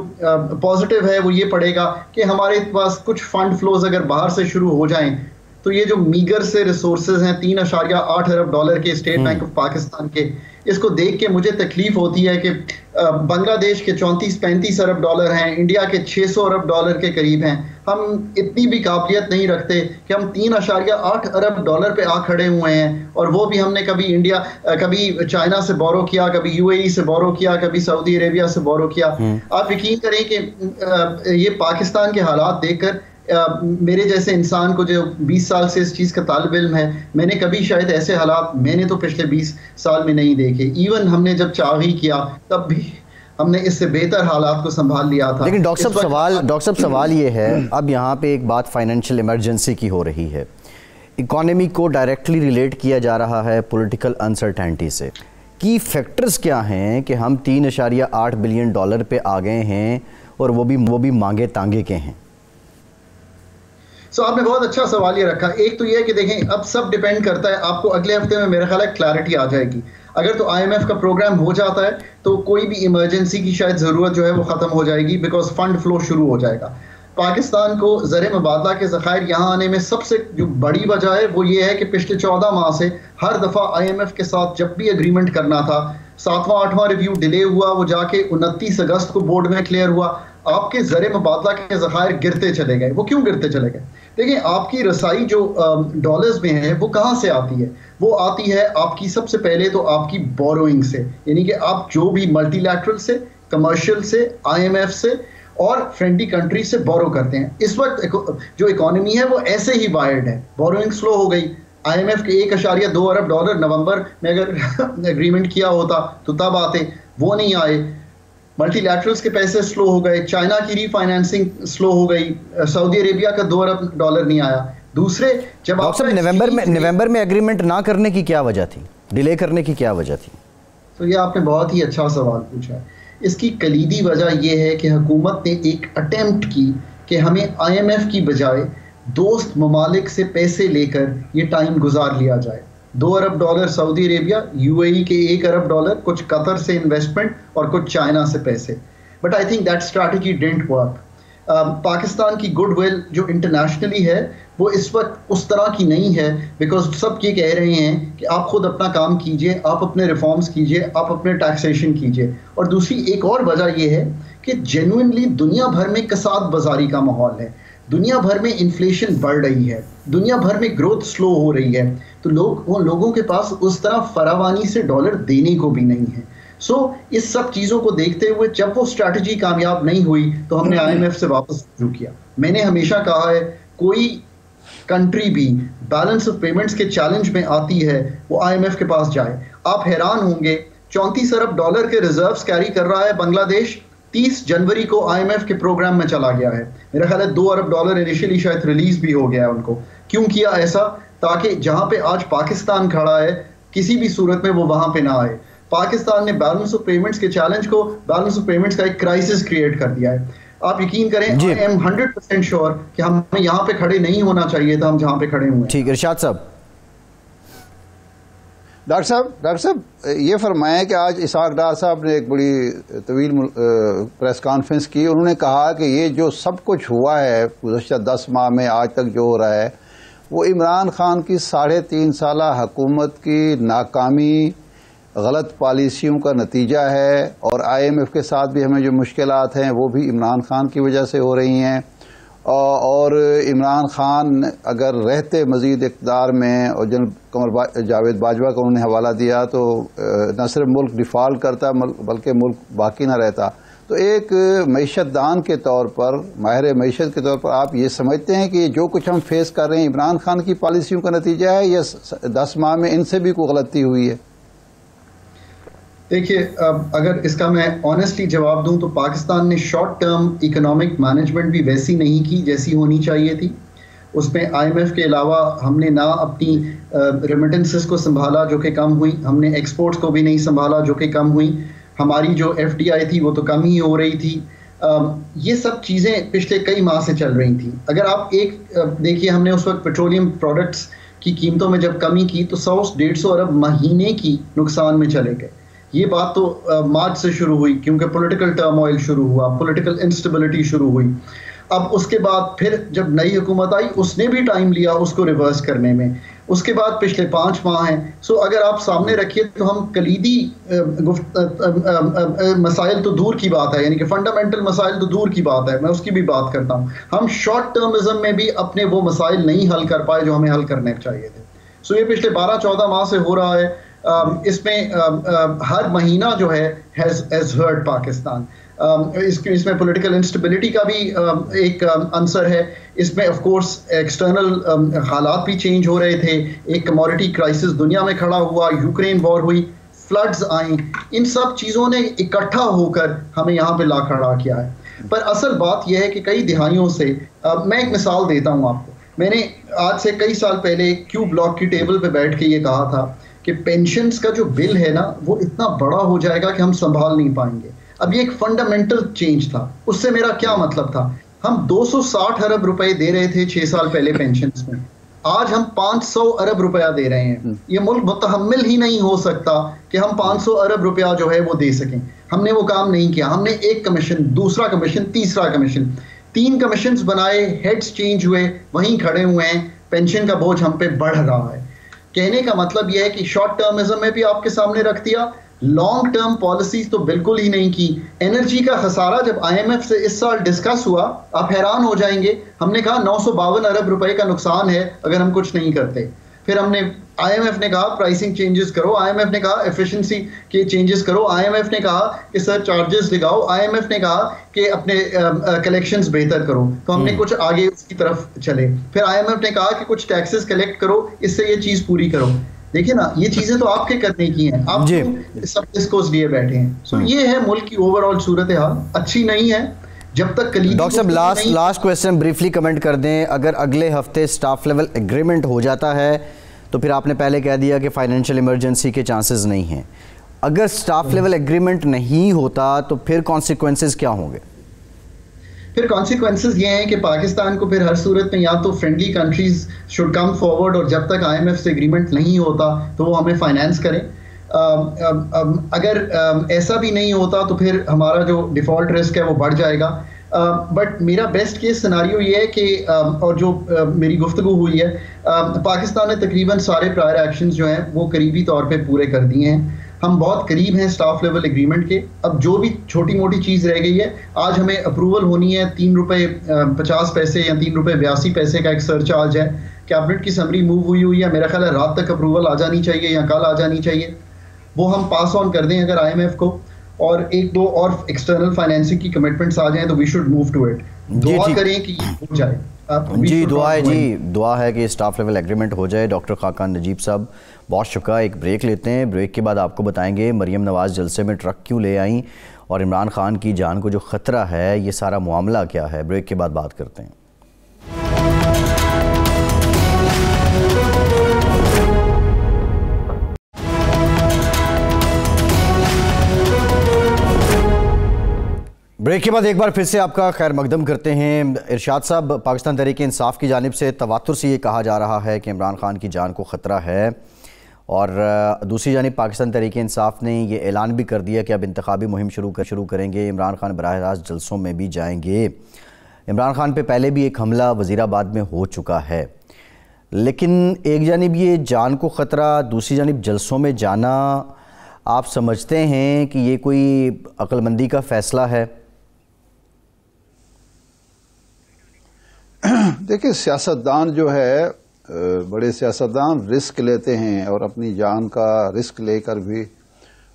پازیٹیو ہے وہ یہ پڑے گا کہ ہمارے پاس کچھ فنڈ فلوز اگر باہر سے شروع ہو جائیں تو یہ جو میگر سے ریسورسز ہیں 3.8 ارب ڈالر کے اسٹیٹ بینک آف پاکستان کے، اس کو دیکھ کے مجھے تکلیف ہوتی ہے کہ بنگلہ دیش کے 34-35 ارب ڈالر ہیں، انڈیا کے 600 ارب ڈالر کے قریب ہیں، ہم اتنی بھی قابلیت نہیں رکھتے کہ ہم 3.8 ارب ڈالر پہ آ کھڑے ہوئے ہیں، اور وہ بھی ہم نے کبھی چائنا سے بورو کیا، کبھی UAE سے بورو کیا، کبھی سعودی عربیہ سے بورو کیا۔ آپ یقین کریں کہ یہ پاکستان کے حالات دیکھ کر میرے جیسے انسان کو جو 20 سال سے اس چیز کا طالب علم ہے، میں نے کبھی شاید ایسے حالات میں نے تو پچھلے 20 سال میں نہیں دیکھے۔ ایون ہم نے جب چاغی کیا تب بھی ہم نے اس سے بہتر حالات کو سنبھال لیا تھا۔ لیکن ڈاکٹر صاحب سوال یہ ہے، اب یہاں پہ ایک بات فائنینشیل ایمرجنسی کی ہو رہی ہے، اکانومی کو ڈائریکٹلی ریلیٹ کیا جا رہا ہے پولیٹیکل انسرٹینٹی سے۔ کی فیکٹرز کیا ہیں کہ ہم 3.8 بلین ڈالر پہ آ گئے ہیں اور وہ بھی مانگے تانگے کے ہیں؟ آپ نے بہت اچھا سوال یہ رکھا۔ ایک تو یہ ہے کہ دیکھیں اب سب ڈیپینڈ کرتا ہے، آپ کو اگلے ہفتے میں میرا خیال ہے کلیئرٹی آ جائے گی۔ اگر تو IMF کا پروگرام ہو جاتا ہے تو کوئی بھی ایمرجنسی کی شاید ضرورت جو ہے وہ ختم ہو جائے گی، بیکاز فنڈ فلو شروع ہو جائے گا۔ پاکستان کو زر مبادلہ کے ذخائر یہاں آنے میں سب سے جو بڑی وجہ ہے وہ یہ ہے کہ پچھلے 14 ماہ سے ہر دفعہ IMF کے ساتھ جب بھی اگریمنٹ کرنا تھا، 7واں 8واں ریویو ڈیلے ہوا، وہ جا کے 29 اگست کو بورڈ میں کلیئر ہوا، آپ کے زر مبادلہ کے ذخائر گرتے چلے گئے۔ وہ کیوں گرتے چلے گئے؟ دیکھیں آپ کی رسائی جو ڈالرز میں ہے وہ کہاں سے آتی ہے؟ وہ آتی ہے آپ کی سب سے پہلے تو آپ کی بوروئنگ سے، یعنی کہ آپ جو بھی ملٹی لیٹرل سے، کمرشل سے، IMF سے اور فرینڈلی کنٹری سے بورو کرتے ہیں۔ اس وقت جو اکانومی ہے وہ ایسے ہی وائرڈ ہے، بوروئنگ سلو ہو گئی۔ IMF کے 1.2 ارب ڈالر نومبر میں اگر اگریمنٹ کیا ہوتا تو تب آتے، وہ نہیں آئے۔ ملٹی لیٹرلز کے پیسے سلو ہو گئے، چائنا کی ری فائنینسنگ سلو ہو گئی، سعودی عربیہ کا 2 ارب ڈالر نہیں آیا۔ دوسرے جب آپ نومبر میں اگریمنٹ نہ کرنے کی کیا وجہ تھی، ڈیلے کرنے کی کیا وجہ تھی؟ تو یہ آپ نے بہت ہی اچھا سوال پوچھا ہے۔ اس کی کلیدی وجہ یہ ہے کہ حکومت نے ایک اٹیمپٹ کی کہ ہمیں IMF کی بجائے دوست ممالک سے پیسے لے کر یہ ٹائم گزار لیا جائے۔ 2 ارب ڈالر سعودی عربیہ، UAE کے 1 ارب ڈالر، کچھ قطر سے انویسٹمنٹ اور کچھ چائنا سے پیسے۔ But I think that strategy didn't work. Pakistan کی گڈ ول جو انٹرنیشنلی ہے وہ اس وقت اس طرح کی نہیں ہے، بیکاز سب یہ کہہ رہے ہیں کہ آپ خود اپنا کام کیجئے، آپ اپنے ریفارمز کیجئے، آپ اپنے ٹیکسیشن کیجئے۔ اور دوسری ایک اور وجہ یہ ہے کہ جینوئنلی دنیا بھر میں کساد بازاری کا ماحول ہے، دنیا بھر میں انفلیشن بڑھ رہی ہے، دنیا بھر میں گروتھ سلو ہو رہی ہے، تو لوگوں کے پاس اس طرح فراوانی سے ڈالر دینے کو بھی نہیں ہے۔ اس سب چیزوں کو دیکھتے ہوئے جب وہ اسٹریٹجی کامیاب نہیں ہوئی تو ہم نے IMF سے واپس رجوع کیا۔ میں نے ہمیشہ کہا ہے کوئی کنٹری بھی بیلنس آف پیمنٹس کے چیلنج میں آتی ہے وہ IMF کے پاس جائے۔ آپ حیران ہوں گے 34 ارب ڈالر کے ریزروز کیری کر رہا ہے بنگلہ دیش، 30 جنوری کو IMF کے پروگرام میں چلا گیا ہے۔ میرا خیال ہے 2 ارب ڈالر انیشلی شاید ریلیز بھی ہو گیا ہے ان کو۔ کیوں کیا ایسا؟ تاکہ جہاں پہ آج پاکستان کھڑا ہے کسی بھی صورت میں وہ وہاں پہ نہ آئے۔ پاکستان نے بیلنس آف پیمنٹس کے چیلنج کو بیلنس آف پیمنٹس کا ایک کرائسس کریٹ کر دیا ہے۔ آپ یقین کریں I am 100% شیور کہ ہمیں یہاں پہ کھڑے نہیں ہونا چاہیے تھا، ہم جہاں پہ کھڑے ہوئے ہیں۔ ٹھیک، ارشاد صاحب۔ ڈاکٹر صاحب یہ فرمائیں کہ آج اسحاق ڈار صاحب نے ایک بڑی طویل پریس کانفرنس کی، انہوں نے کہا کہ یہ جو سب کچھ ہوا ہے گزشتہ 10 ماہ میں آج تک جو ہو رہا ہے وہ عمران خان کی 3.5 سالہ حکومت کی ناکامی، غلط پالیسیوں کا نتیجہ ہے، اور IMF کے ساتھ بھی ہمیں جو مشکلات ہیں وہ بھی عمران خان کی وجہ سے ہو رہی ہیں، اور عمران خان اگر رہتے مزید اقتدار میں، اور جنرل قمر جاوید باجوہ کا انہوں نے حوالہ دیا، تو نہ صرف ملک ڈیفالٹ کرتا بلکہ ملک باقی نہ رہتا۔ تو ایک معیشت دان کے طور پر، ماہر معیشت کے طور پر آپ یہ سمجھتے ہیں کہ جو کچھ ہم فیس کر رہے ہیں عمران خان کی پالیسیوں کا نتیجہ ہے یا 10 ماہ میں ان سے بھی کوئی غلطی ہوئی ہے؟ دیکھیے اگر اس کا میں آنیسٹلی جواب دوں تو پاکستان نے شارٹ ٹرم اکنامک مینجمنٹ بھی ویسی نہیں کی جیسی ہونی چاہیے تھی۔ اس میں IMF کے علاوہ ہم نے نہ اپنی ریمیٹنسز کو سنبھالا جو کہ کم ہوئی، ہم نے ایکسپورٹس کو بھی نہیں سنبھالا جو کہ کم ہوئی، ہماری جو FDI تھی وہ تو کم ہی ہو رہی تھی۔ یہ سب چیزیں پچھلے کئی ماہ سے چل رہی تھیں۔ اگر آپ ایک دیکھیے ہم نے اس وقت پیٹرولیم پروڈکٹس کی قیمتوں میں جب کمی کی تو 100-150 ارب مہینے کی نقصان میں چلے گئے۔ یہ بات تو مارچ سے شروع ہوئی کیونکہ پولیٹیکل ٹرموائل شروع ہوا، پولیٹیکل انسٹیبلٹی شروع ہوئی۔ اب اس کے بعد پھر جب نئی حکومت آئی اس نے بھی ٹائم لیا اس کو ریورس کرنے میں. اس کے بعد پچھلے 5 ماہ ہیں. سو اگر آپ سامنے رکھیے تو ہم کلیدی مسائل تو دور کی بات ہے, یعنی کہ فنڈامنٹل مسائل تو دور کی بات ہے, میں اس کی بھی بات کرتا ہوں. ہم شارٹ ٹرمزم میں بھی اپنے وہ مسائل نہیں حل کر پائے جو ہمیں حل کرنے چاہیے تھے. سو یہ پچھلے 12-14 ماہ سے ہو رہا ہے. اس میں ہر مہینہ جو ہے has hurt پاکستان. اس میں پولیٹیکل انسٹیبلٹی کا بھی ایک عنصر ہے. اس میں آف کورس ایکسٹرنل حالات بھی چینج ہو رہے تھے. ایک کموڈٹی کرائسس دنیا میں کھڑا ہوا, یوکرین وار ہوئی, فلڈز آئیں, ان سب چیزوں نے اکٹھا ہو کر ہمیں یہاں پہ لا کھڑا کیا ہے. پر اصل بات یہ ہے کہ کئی دہائیوں سے, میں ایک مثال دیتا ہوں آپ کو. میں نے آج سے کئی سال پہلے کیو بلاک کی ٹیبل پہ بیٹھ کے یہ کہا تھا کہ پینشنز کا جو بل ہے نا وہ اتنا بڑا ہو جائے گا کہ ہم سنبھال نہیں پائیں گے. اب یہ ایک فنڈامنٹل چینج تھا. اس سے میرا کیا مطلب تھا, ہم 260 ارب روپے دے رہے تھے 6 سال پہلے پینشنز میں, آج ہم 500 ارب روپیہ دے رہے ہیں. یہ ملک متحمل ہی نہیں ہو سکتا کہ ہم 500 ارب روپیہ جو ہے وہ دے سکیں. ہم نے وہ کام نہیں کیا. ہم نے ایک کمیشن, دوسرا کمیشن, تیسرا کمیشن, 3 کمیشنز بنائے, ہیڈز چینج ہوئے, وہیں کھڑے ہوئے ہیں. پینشن کا بوجھ ہم پہ بڑھ رہا ہے. کہنے کا مطلب یہ ہے کہ شارٹ ٹرمزم میں بھی آپ کے سامنے رکھ دیا, لانگ ٹرم پالیسیز تو بالکل ہی نہیں کی. انرجی کا خسارہ جب آئی ایم ایف سے اس سال ڈسکس ہوا, آپ حیران ہو جائیں گے, ہم نے کہا 952 ارب روپے کا نقصان ہے اگر ہم کچھ نہیں کرتے. پھر ہم نے, آئی ایم ایف نے کہا پرائسنگ چینجز کرو, آئی ایم ایف نے کہا ایفیشنسی کے چینجز کرو, آئی ایم ایف نے کہا کہ سر چارجز لگاؤ, آئی ایم ایف نے کہا کہ اپنے کلیکشنز بہتر کرو. تو ہم نے کچھ آگے اس کی طرف چلے. پھر آئی ایم ایف نے کہا کہ کچھ ٹیکسز کلیکٹ کرو, اس سے یہ چیز پوری کرو. دیکھیں نا, یہ چیزیں تو آپ کے کرنے کی ہیں, آپ سب ڈسکوز لیے بیٹھے ہیں. سو یہ ہے ملک کی اوور آل صورتحال, اچھی نہیں ہے. جب تک ڈاکٹر صاحب لاسٹ کویسچن بریفلی کمنٹ کر دیں, اگر اگلے ہفتے سٹاف لیول ایگریمنٹ ہو جاتا ہے تو پھر آپ نے پہلے کہہ دیا کہ فائنینشیل ایمرجنسی کے چانسز نہیں ہیں. اگر سٹاف لیول ایگریمنٹ نہیں ہوتا تو پھر کانسیکوینسز کیا ہوں گے؟ پھر کانسیکوینسز یہ ہیں کہ پاکستان کو پھر ہر صورت میں یا تو friendly countries should come forward, اور جب تک آئی ایم ایف سے ایگریمنٹ نہیں ہوتا تو وہ ہمیں فائنینس کریں. اگر ایسا بھی نہیں ہوتا تو پھر ہمارا جو ڈیفالٹ رسک ہے وہ بڑھ جائے گا. بٹ میرا بیسٹ کیس سیناریو یہ ہے کہ, اور جو میری گفتگو ہوئی ہے, پاکستان نے تقریباً سارے پرائر ایکشنز جو ہیں وہ قریبی طور پہ پورے کر دیے ہیں. ہم بہت قریب ہیں سٹاف لیول ایگریمنٹ کے. اب جو بھی چھوٹی موٹی چیز رہ گئی ہے, آج ہمیں اپروول ہونی ہے 3 روپے 50 پیسے یا 3 روپے 82 پیسے کا ایک سر چارج ہے. کیبنٹ کی سمری موو ہوئی ہے, میرا خیال ہے رات تک اپروول آ جانی چاہیے یا کل آ جانی چاہیے. وہ ہم پاس آن کر دیں اگر آئی ایم ایف کو, اور 1-2 اور ایکسٹرنل فائنینسنگ کی کمٹمنٹس آ جائیں تو we should move to it. دعا کریں کہ یہ ہو جائے. جی دعا ہے کہ اسٹاف لیول ایگریمنٹ ہو جائے. ڈاکٹر خاقان نجیب صاحب بہت شکریہ. ایک بریک لیتے ہیں, بریک کے بعد آپ کو بتائیں گے مریم نواز جلسے میں ٹرک کیوں لے آئیں, اور عمران خان کی جان کو جو خطرہ ہے یہ سارا معاملہ کیا ہے. بریک کے بعد بات کرتے ہیں. بریک کے بعد ایک بار پھر سے آپ کا خیر مقدم کرتے ہیں. ارشاد صاحب, پاکستان تحریک انصاف کی جانب سے تواتر سے یہ کہا جا رہا ہے کہ عمران خان کی جان کو خطرہ ہے, اور دوسری جانب پاکستان تحریک انصاف نے یہ اعلان بھی کر دیا کہ اب انتخابی مہم شروع کریں گے. عمران خان براہ راست جلسوں میں بھی جائیں گے. عمران خان پہ پہلے بھی ایک حملہ وزیر آباد میں ہو چکا ہے, لیکن ایک جانب یہ جان کو خطرہ, دوسری جانب جلسوں میں جانا, آپ سمجھتے ہیں کہ یہ کوئی عقل مندی کا فیصلہ ہے؟ دیکھیں, سیاستدان جو ہے, بڑے سیاستدان رسک لیتے ہیں, اور اپنی جان کا رسک لے کر بھی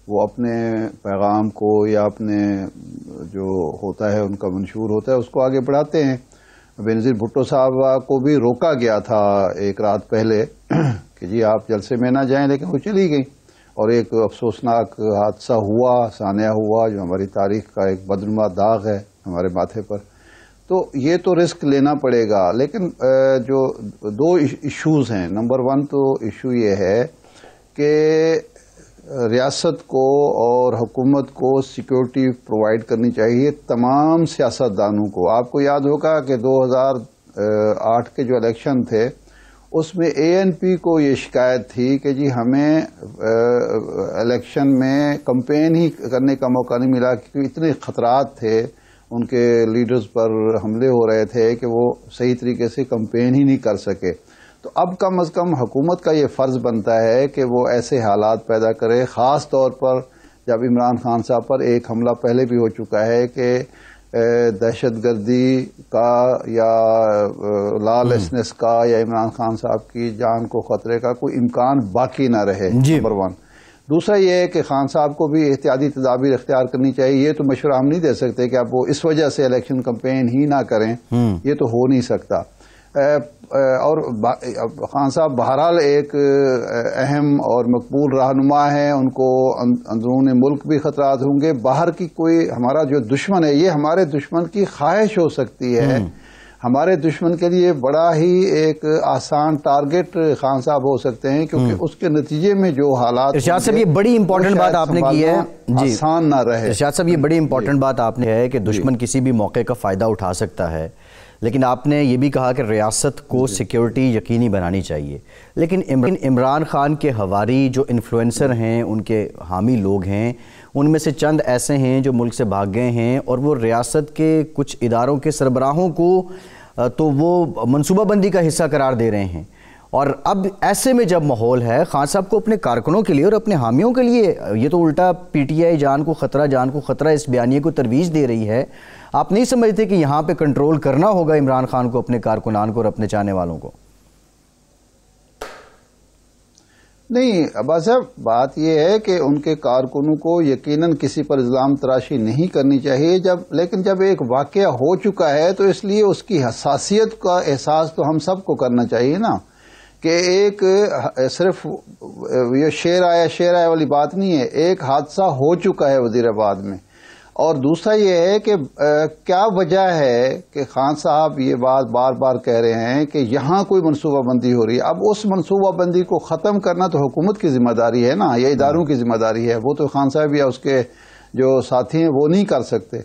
وہ اپنے پیغام کو یا اپنے جو ہوتا ہے ان کا منشور ہوتا ہے اس کو آگے بڑھاتے ہیں. بینظیر بھٹو صاحب کو بھی روکا گیا تھا ایک رات پہلے کہ جی آپ جلسے میں نہ جائیں, لیکن وہ چلی گئیں, اور ایک افسوسناک حادثہ ہوا, سانحہ ہوا, جو ہماری تاریخ کا ایک بدنما داغ ہے ہمارے ماتھے پر. تو یہ تو رسک لینا پڑے گا, لیکن جو 2 ایشوز ہیں. نمبر 1 تو ایشو یہ ہے کہ ریاست کو اور حکومت کو سیکیورٹی پرووائڈ کرنی چاہیے تمام سیاستدانوں کو. آپ کو یاد ہوگا کہ 2008 کے جو الیکشن تھے اس میں ANP کو یہ شکایت تھی کہ جی ہمیں الیکشن میں کمپین ہی کرنے کا موقع نہیں ملا کیونکہ اتنے خطرات تھے, ان کے لیڈرز پر حملے ہو رہے تھے کہ وہ صحیح طریقے سے کمپین ہی نہیں کر سکے. تو اب کم از کم حکومت کا یہ فرض بنتا ہے کہ وہ ایسے حالات پیدا کرے, خاص طور پر جب عمران خان صاحب پر ایک حملہ پہلے بھی ہو چکا ہے کہ دہشت گردی کا یا لا لیسنس کا یا عمران خان صاحب کی جان کو خطرے کا کوئی امکان باقی نہ رہے. نمبر 1. دوسرا یہ ہے کہ خان صاحب کو بھی احتیاطی تدابیر اختیار کرنی چاہیے. یہ تو مشورہ ہم نہیں دے سکتے کہ اب وہ اس وجہ سے الیکشن کمپین ہی نہ کریں, یہ تو ہو نہیں سکتا. اور خان صاحب بہرحال ایک اہم اور مقبول رہنما ہیں, ان کو اندرون ملک بھی خطرات ہوں گے. باہر کی کوئی ہمارا جو دشمن ہے, یہ ہمارے دشمن کی خواہش ہو سکتی ہے. ہمارے دشمن کے لیے بڑا ہی ایک آسان ٹارگٹ خان صاحب ہو سکتے ہیں, کیونکہ اس کے نتیجے میں جو حالات ارشاد صاحب یہ بڑی امپورٹنٹ بات آپ نے کی ہے, آسان نہ رہے. ارشاد صاحب یہ بڑی امپورٹنٹ بات آپ نے ہے کہ دشمن کسی بھی موقع کا فائدہ اٹھا سکتا ہے, لیکن آپ نے یہ بھی کہا کہ ریاست کو سیکیورٹی یقینی بنانی چاہیے. لیکن عمران خان کے ہواری جو انفلوئنسر ہیں, ان کے حامی لوگ ہیں, ان میں سے چند ایسے ہیں جو ملک سے بھاگ گئے ہیں اور وہ ریاست کے کچھ اداروں کے سربراہوں کو تو وہ منصوبہ بندی کا حصہ قرار دے رہے ہیں. اور اب ایسے میں جب ماحول ہے, خان صاحب کو اپنے کارکنوں کے لیے اور اپنے حامیوں کے لیے یہ تو الٹا پی ٹی آئی جان کو خطرہ اس بیانیے کو ترویج دے رہی ہے. آپ نہیں سمجھتے کہ یہاں پہ کنٹرول کرنا ہوگا عمران خان کو, اپنے کارکنان کو اور اپنے چاہنے والوں کو؟ نہیں عباس صاحب, بات یہ ہے کہ ان کے کارکنوں کو یقیناً کسی پر الزام تراشی نہیں کرنی چاہیے, لیکن جب ایک واقعہ ہو چکا ہے تو اس لیے اس کی حساسیت کا احساس تو ہم سب کو کرنا چاہیے نا, کہ ایک صرف یہ شیر آیا والی بات نہیں ہے. ایک حادثہ ہو چکا ہے وزیر آباد میں, اور دوسرا یہ ہے کہ کیا وجہ ہے کہ خان صاحب یہ بات بار بار کہہ رہے ہیں کہ یہاں کوئی منصوبہ بندی ہو رہی ہے. اب اس منصوبہ بندی کو ختم کرنا تو حکومت کی ذمہ داری ہے نا, یا اداروں کی ذمہ داری ہے. وہ تو خان صاحب یا اس کے جو ساتھی ہیں وہ نہیں کر سکتے.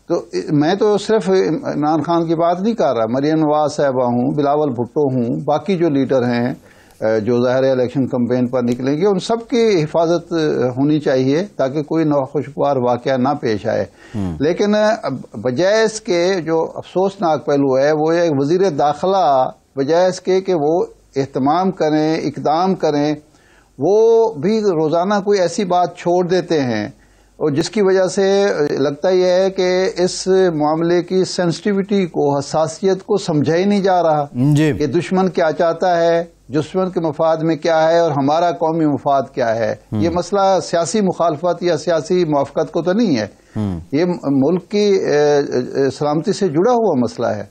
تو میں تو صرف عمران خان کی بات نہیں کر رہا, مریم نواز صاحبہ ہوں, بلاول بھٹو ہوں, باقی جو لیڈر ہیں جو ظاہر الیکشن کمپین پر نکلیں گے, ان سب کی حفاظت ہونی چاہیے تاکہ کوئی ناخوشگوار واقعہ نہ پیش آئے. لیکن بجائے اس کے جو افسوسناک پہلو ہے وہ ایک وزیر داخلہ بجائے اس کے کہ وہ اہتمام کریں, اقدام کریں, وہ بھی روزانہ کوئی ایسی بات چھوڑ دیتے ہیں اور جس کی وجہ سے لگتا یہ ہے کہ اس معاملے کی سینسٹیوٹی کو, حساسیت کو سمجھا ہی نہیں جا رہا کہ دشمن کیا چاہتا ہے, دشمن کے مفاد میں کیا ہے اور ہمارا قومی مفاد کیا ہے. یہ مسئلہ سیاسی مخالفت یا سیاسی موافقت کو تو نہیں ہے, یہ ملک کی سلامتی سے جڑا ہوا مسئلہ ہے.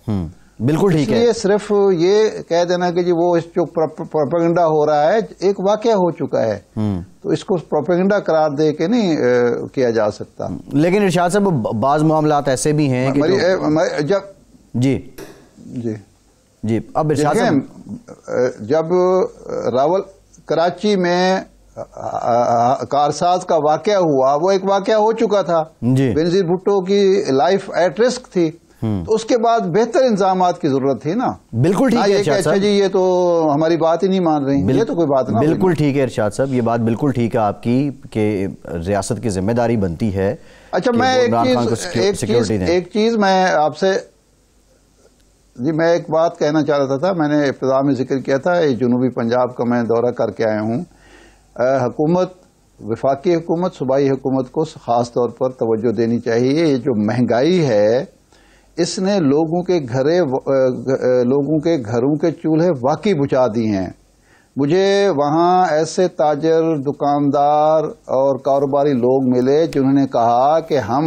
بالکل ٹھیک ہے. یہ صرف یہ کہہ دینا کہ جی وہ جو پروپیگنڈا ہو رہا ہے, ایک واقعہ ہو چکا ہے تو اس کو پروپیگنڈا قرار دے کے نہیں کیا جا سکتا. لیکن ارشاد صاحب بعض معاملات ایسے بھی ہیں کہ جی اب ارشاد صاحب جب کراچی میں کارساز کا واقعہ ہوا, وہ ایک واقعہ ہو چکا تھا, بینظیر بھٹو کی لائف ایٹ رسک تھی, تو اس کے بعد بہتر انتظامات کی ضرورت تھی نا. بالکل ٹھیک ہے ارشاد صاحب, جی یہ تو ہماری بات ہی نہیں مان رہی, یہ تو کوئی بات نہیں. بالکل ٹھیک ہے ارشاد صاحب, یہ بات بالکل ٹھیک ہے آپ کی کہ ریاست کی ذمہ داری بنتی ہے. اچھا میں ایک چیز میں آپ سے میں ایک بات کہنا چاہ رہا تھا. میں نے ابتدا میں ذکر کیا تھا جنوبی پنجاب کا میں دورہ کر کے آیا ہوں. حکومت, وفاقی حکومت, صوبائی حکومت کو خاص طور پر توجہ دینی چاہیے. یہ جو مہنگائی ہے اس نے لوگوں کے گھروں کے چولہے واقعی بجھا دی ہیں. مجھے وہاں ایسے تاجر, دکاندار اور کاروباری لوگ ملے جنہوں نے کہا کہ ہم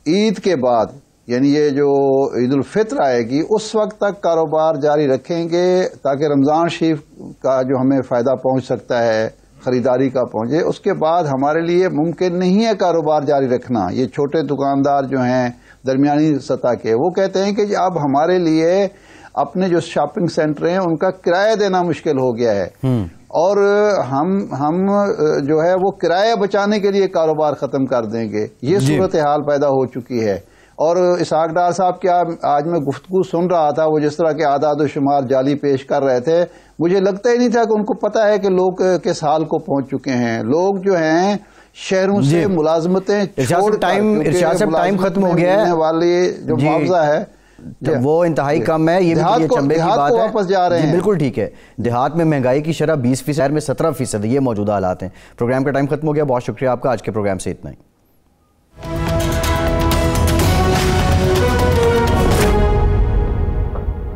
عید کے بعد, یعنی یہ جو عید الفطر آئے گی, اس وقت تک کاروبار جاری رکھیں گے تاکہ رمضان شریف کا جو ہمیں فائدہ پہنچ سکتا ہے, خریداری کا پہنچے. اس کے بعد ہمارے لیے ممکن نہیں ہے کاروبار جاری رکھنا. یہ چھوٹے دکاندار جو ہیں درمیانی سطح کے, وہ کہتے ہیں کہ اب ہمارے لیے اپنے جو شاپنگ سینٹر ہیں ان کا کرایہ دینا مشکل ہو گیا ہے, اور ہم جو ہے وہ کرایہ بچانے کے لیے کاروبار ختم کر دیں گے. یہ صورتحال پیدا ہو چکی ہے. اور اسحاق ڈار صاحب کیا آج میں گفتگو سن رہا تھا, وہ جس طرح کے اعداد و شمار جعلی پیش کر رہے تھے, مجھے لگتا ہی نہیں تھا کہ ان کو پتا ہے کہ لوگ کس حال کو پہنچ چکے ہیں. لوگ جو ہیں شہروں سے ملازمتیں چھوڑ کر، ارشاد صاحب ٹائم ختم ہو گیا ہے، والی جو معاوضہ ہے وہ انتہائی کم ہے، یہ بھی چمبے کی بات ہے، واپس جا رہے ہیں، بالکل ٹھیک ہے۔ دیہات میں مہنگائی کی شرح 20%، شہر میں 17%، یہ موجودہ حالات ہیں۔ پروگرام کا ٹائم ختم ہو گیا، بہت شکریہ آپ کا، آج کے پروگرام سے اتنا ہی۔